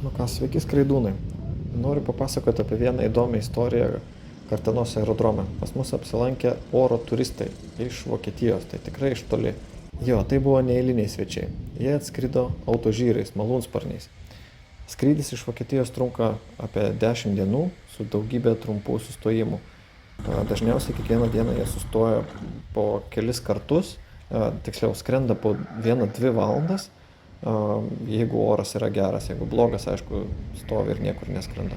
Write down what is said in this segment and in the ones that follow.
Nu ką, sveiki skraidūnai. Noriu papasakoti apie vieną įdomią istoriją Kartenos aerodrome. Pas mus apsilankė oro turistai iš Vokietijos, tai tikrai iš toli. Jo, tai buvo neeiliniai svečiai. Jie atskrido autožyrais, malūnsparniais. Skrydis iš Vokietijos trunka apie 10 dienų su daugybė trumpų sustojimų. Dažniausiai kiekvieną dieną jie sustoja po kelis kartus, tiksliau skrenda po 1-2 valandas, jeigu oras yra geras, jeigu blogas, aišku, stovi ir niekur neskrenda.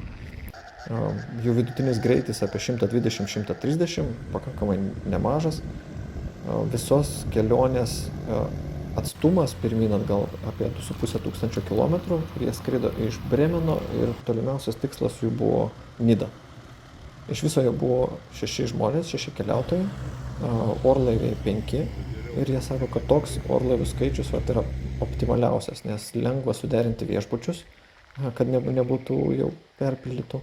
Jų vidutinis greitis apie 120-130, pakankamai nemažas. Visos kelionės atstumas pirmyn atgal apie 2500 km. Jie skrido iš Bremeno ir tolimiausias tikslas jų buvo Nida. Iš viso jie buvo 6 žmonės, 6 keliautojai, orlaiviai 5. Ir jie sako, kad toks orlaivių skaičius yra optimaliausias, nes lengva suderinti viešbučius, kad nebūtų jau perpildytų,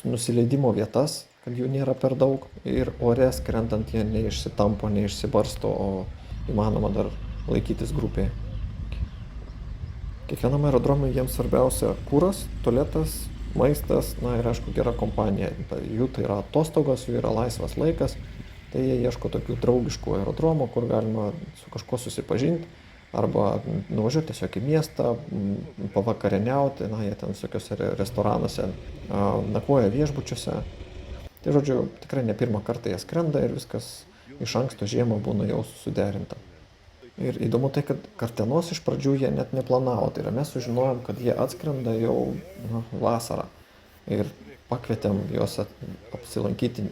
nusileidimo vietas, kad jų nėra per daug, ir ore skrendant jie neišsitampo, neišsibarsto, o įmanoma dar laikytis grupėje. Kiekvienam aerodromui jiems svarbiausia kuras, tualetas, maistas, ir aišku gera kompanija. Jų tai yra atostogos, jų yra laisvas laikas, tai jie ieško tokių draugiškų aerodromų, kur galima su kažkuo susipažinti, arba nuvažiuoti tiesiog į miestą, pavakarieniauti, jie ten visokiuose restoranuose nakvoja viešbučiuose. Tai žodžiu, tikrai ne pirmą kartą jie skrenda ir viskas iš anksto žiemą būna jau suderinta. Ir įdomu tai, kad Kartenos iš pradžių jie net neplanavo, tai yra mes sužinojom, kad jie atskrenda jau vasarą. Ir pakvietėm juos apsilankyti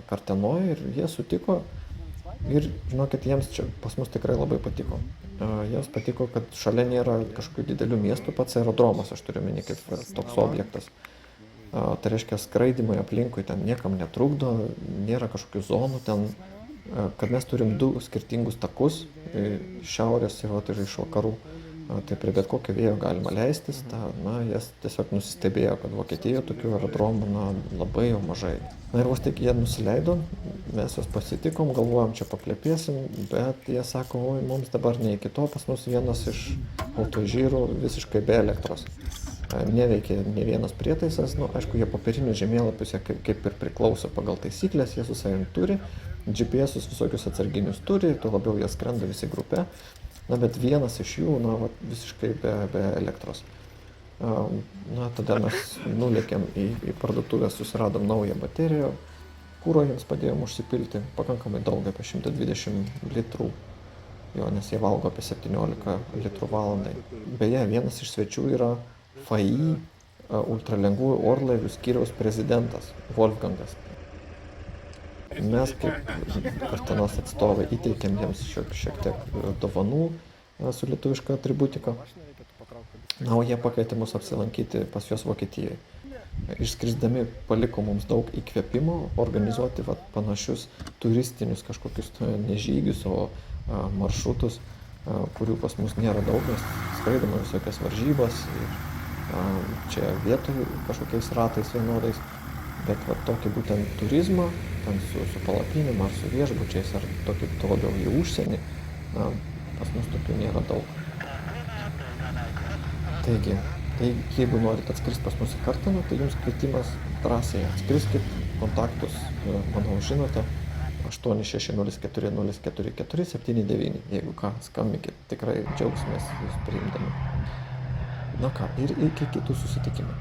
Kartenoje ir jie sutiko. Ir žinokit, jiems čia pas mus tikrai labai patiko. Jiems patiko, kad šalia nėra kažkokių didelių miestų, pats aerodromas, aš turiu omeny, kaip toks objektas. Tai reiškia, skraidymai aplinkui ten niekam netrukdo, nėra kažkokių zonų ten, kad mes turim 2 skirtingus takus, iš šiaurės ir iš vakarų. Tai prie bet kokio vėjo galima leistis, jie tiesiog nusistebėjo, kad Vokietijoje tokių aerodromų labai jau mažai. Ir vos tik jie nusileido, mes juos pasitikom, galvojom, čia paplepėsim, bet jie sako, oi, mums dabar ne iki to, pas mus vienas iš autožyrų visiškai be elektros. Neveikia ne vienas prietaisas, aišku, jie popierinius žemėlapius kaip ir priklauso pagal taisyklės, jie su savim turi, GPS-us visokius atsarginius turi, tuo labiau jie skrenda visi grupe. Bet vienas iš jų, visiškai be elektros. Tada mes nulėkėm į parduotuvę, susiradom naują bateriją, kuro jiems padėjom užsipilti, pakankamai daug, apie 120 litrų, nes jie valgo apie 17 litrų valandai. Beje, vienas iš svečių yra FAI ultralengvųjų orlaivių skyriaus prezidentas Wolfgangas. Mes kaip Kartenos atstovai įteikėm jiems šiek tiek dovanų su lietuviška atributika. O jie pakvietė mus apsilankyti pas juos Vokietijoje. Išskrisdami paliko mums daug įkvėpimo organizuoti panašius turistinius kažkokius ne žygius, o maršrutus, kurių pas mus nėra daug. Mes skraidome visokias varžybas ir čia vietoj kažkokiais ratais vienodais. Bet tokį būtent turizmą, ten su palapinėm ar su viešbučiais, ar tokį labiau į užsienį, pas mus tokių nėra daug. Taigi, jeigu norit atskristi pas mus į Karteną, tai jums kvietimas drąsiai atskriskit, kontaktus, manau, žinote, 8604044799, jeigu ką, skambinkit, tikrai džiaugsimės jūs priimdami. Ir iki kitų susitikimų.